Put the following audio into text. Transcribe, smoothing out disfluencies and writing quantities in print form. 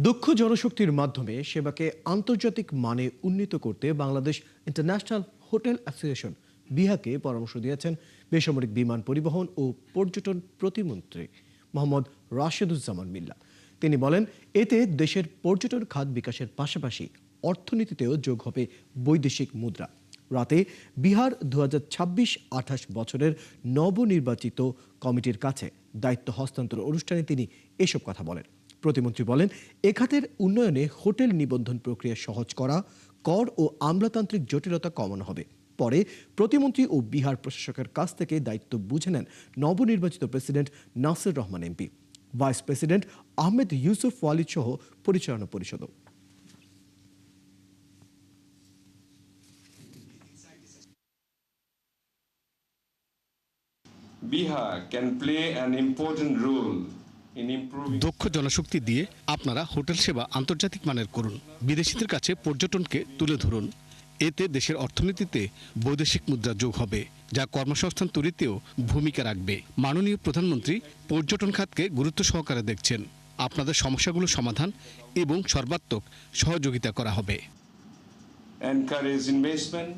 দক্ষ জনশক্তির মাধ্যমে সেবাকে আন্তর্জাতিক মানে উন্নীত করতে বাংলাদেশ ইন্টারন্যাশনাল হোটেল অ্যাসোসিয়েশন বিহাকে পরামর্শ দিয়েছেন বেসামরিক বিমান পরিবহন ও পর্যটন প্রতিমন্ত্রী মোহাম্মদ রাশেদুজ্জামান মিল্লা। তিনি বলেন, এতে দেশের পর্যটন খাত বিকাশের পাশাপাশি অর্থনীতিতেও যোগ হবে বৈদেশিক মুদ্রা। রাতে বিহার 2026-28 বছরের নবনির্বাচিত কমিটির কাছে দায়িত্ব হস্তান্তর অনুষ্ঠানে তিনি এসব কথা বলেন। প্রতিমন্ত্রী বলেন, এ খাতের উন্নয়নে হোটেল নিবন্ধন প্রক্রিয়া সহজ করা, কর ও আমলাতান্ত্রিক জটিলতা কমানো হবে। পরে প্রতিমন্ত্রী ও বিহার প্রশাসকের কাছ থেকে দায়িত্ব বুঝে নেন নবনির্বাচিত president Nasir Rahman MP, vice president Ahmed Yusuf Walid সহ পরিচালনা পরিষদ। Bihar can play an important role in improving. দক্ষ জনশক্তি দিয়ে আপনারা হোটেল সেবা আন্তর্জাতিক মানের করুন, বিদেশিদের কাছে পর্যটনকে তুলে ধরুন। এতে দেশের অর্থনীতিতে বৈদেশিক মুদ্রা যোগ হবে, যা কর্মসংস্থান তৈরিতেও ভূমিকা রাখবে। মাননীয় প্রধানমন্ত্রী পর্যটন খাতকে গুরুত্ব সহকারে দেখছেন। আপনাদের সমস্যাগুলো সমাধান এবং সর্বাত্মক সহযোগিতা করা হবে। Encourage investment